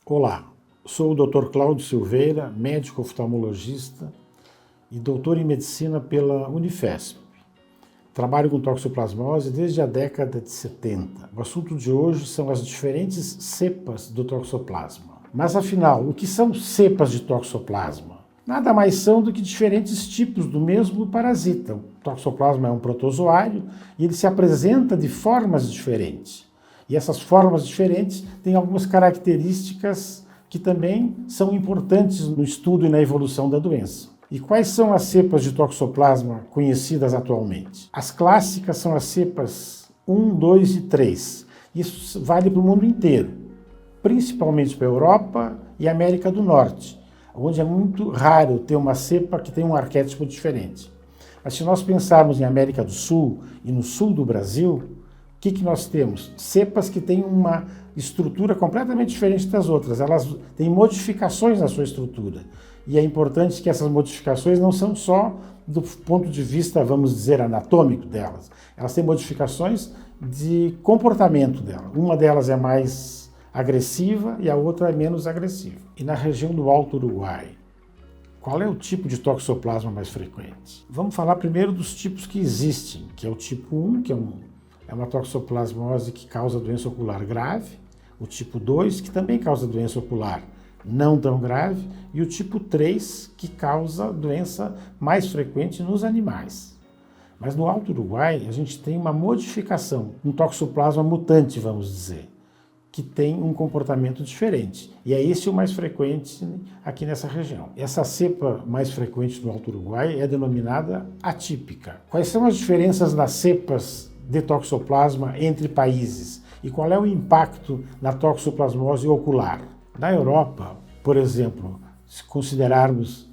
Olá, sou o Dr. Cláudio Silveira, médico oftalmologista e doutor em medicina pela Unifesp. Trabalho com toxoplasmose desde a década de 70. O assunto de hoje são as diferentes cepas do toxoplasma. Mas afinal, o que são cepas de toxoplasma? Nada mais são do que diferentes tipos do mesmo parasita. O toxoplasma é um protozoário e ele se apresenta de formas diferentes. E essas formas diferentes têm algumas características que também são importantes no estudo e na evolução da doença. E quais são as cepas de toxoplasma conhecidas atualmente? As clássicas são as cepas 1, 2 e 3. Isso vale para o mundo inteiro, principalmente para a Europa e América do Norte, onde é muito raro ter uma cepa que tem um arquétipo diferente. Mas se nós pensarmos em América do Sul e no sul do Brasil, o que nós temos? Cepas que têm uma estrutura completamente diferente das outras. Elas têm modificações na sua estrutura. E é importante que essas modificações não são só do ponto de vista, vamos dizer, anatômico delas. Elas têm modificações de comportamento dela. Uma delas é mais agressiva e a outra é menos agressiva. E na região do Alto Uruguai, qual é o tipo de toxoplasma mais frequente? Vamos falar primeiro dos tipos que existem, que é o tipo 1, que é uma toxoplasmose que causa doença ocular grave, o tipo 2, que também causa doença ocular não tão grave, e o tipo 3, que causa doença mais frequente nos animais. Mas no Alto Uruguai, a gente tem uma modificação, um toxoplasma mutante, vamos dizer, que tem um comportamento diferente. E é esse o mais frequente aqui nessa região. Essa cepa mais frequente no Alto Uruguai é denominada atípica. Quais são as diferenças das cepas de toxoplasma entre países e qual é o impacto na toxoplasmose ocular? Na Europa, por exemplo, se considerarmos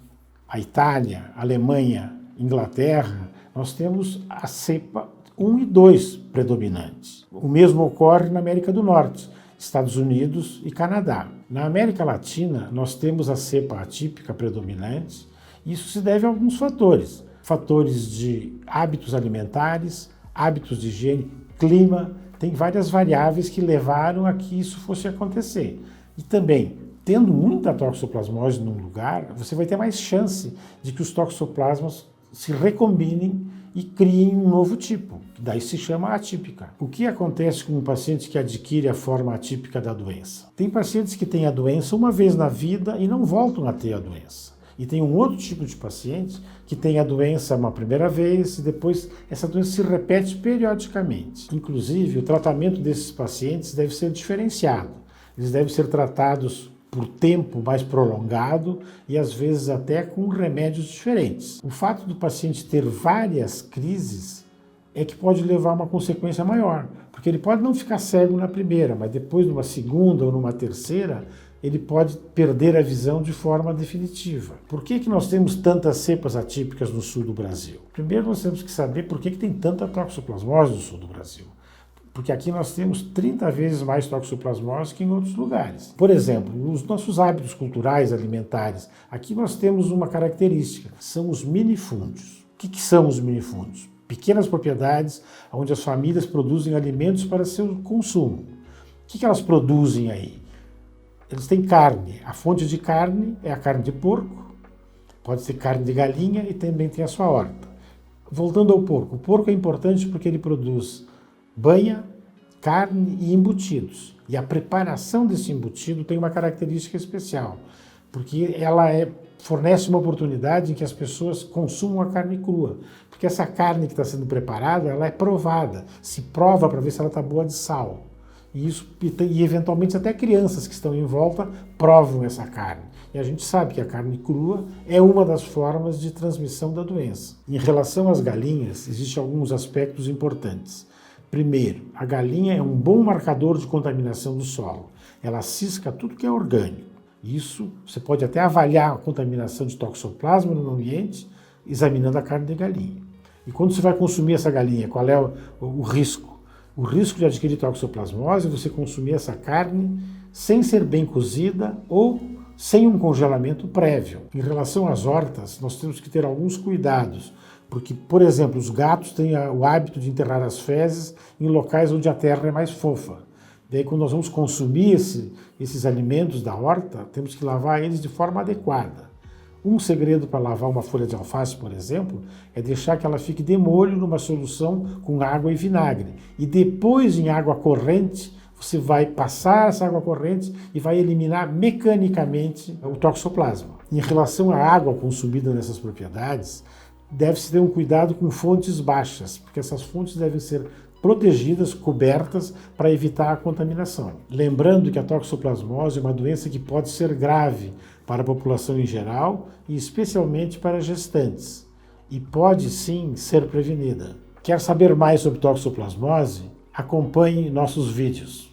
a Itália, a Alemanha, Inglaterra, nós temos a cepa 1 e 2 predominantes. O mesmo ocorre na América do Norte, Estados Unidos e Canadá. Na América Latina, nós temos a cepa atípica predominante. Isso se deve a alguns fatores. Fatores de hábitos alimentares, hábitos de higiene, clima, tem várias variáveis que levaram a que isso fosse acontecer. E também, tendo muita toxoplasmose num lugar, você vai ter mais chance de que os toxoplasmas se recombinem e criem um novo tipo, que daí se chama atípica. O que acontece com um paciente que adquire a forma atípica da doença? Tem pacientes que têm a doença uma vez na vida e não voltam a ter a doença. E tem um outro tipo de paciente que tem a doença uma primeira vez e depois essa doença se repete periodicamente. Inclusive, o tratamento desses pacientes deve ser diferenciado. Eles devem ser tratados por tempo mais prolongado e às vezes até com remédios diferentes. O fato do paciente ter várias crises é que pode levar a uma consequência maior, porque ele pode não ficar cego na primeira, mas depois numa segunda ou numa terceira, ele pode perder a visão de forma definitiva. Por que nós temos tantas cepas atípicas no sul do Brasil? Primeiro nós temos que saber por que tem tanta toxoplasmose no sul do Brasil. Porque aqui nós temos 30 vezes mais toxoplasmose que em outros lugares. Por exemplo, os nossos hábitos culturais alimentares, aqui nós temos uma característica, são os minifúndios. O que são os minifúndios? Pequenas propriedades onde as famílias produzem alimentos para seu consumo. O que elas produzem aí? Eles têm carne. A fonte de carne é a carne de porco, pode ser carne de galinha e também tem a sua horta. Voltando ao porco, o porco é importante porque ele produz banha, carne e embutidos. E a preparação desse embutido tem uma característica especial, porque ela fornece uma oportunidade em que as pessoas consumam a carne crua. Porque essa carne que está sendo preparada, ela é provada. Se prova para ver se ela está boa de sal. E eventualmente até crianças que estão em volta provam essa carne. E a gente sabe que a carne crua é uma das formas de transmissão da doença. Em relação às galinhas, existem alguns aspectos importantes. Primeiro, a galinha é um bom marcador de contaminação do solo. Ela cisca tudo que é orgânico. Isso, você pode até avaliar a contaminação de toxoplasma no ambiente examinando a carne de galinha. E quando você vai consumir essa galinha, qual é o risco? O risco de adquirir toxoplasmose é você consumir essa carne sem ser bem cozida ou sem um congelamento prévio. Em relação às hortas, nós temos que ter alguns cuidados. Porque, por exemplo, os gatos têm o hábito de enterrar as fezes em locais onde a terra é mais fofa. Daí, quando nós vamos consumir esses alimentos da horta, temos que lavar eles de forma adequada. Um segredo para lavar uma folha de alface, por exemplo, é deixar que ela fique de molho numa solução com água e vinagre. E depois, em água corrente, você vai passar essa água corrente e vai eliminar mecanicamente o toxoplasma. Em relação à água consumida nessas propriedades, deve-se ter um cuidado com fontes baixas, porque essas fontes devem ser protegidas, cobertas, para evitar a contaminação. Lembrando que a toxoplasmose é uma doença que pode ser grave para a população em geral e especialmente para gestantes, e pode sim ser prevenida. Quer saber mais sobre toxoplasmose? Acompanhe nossos vídeos.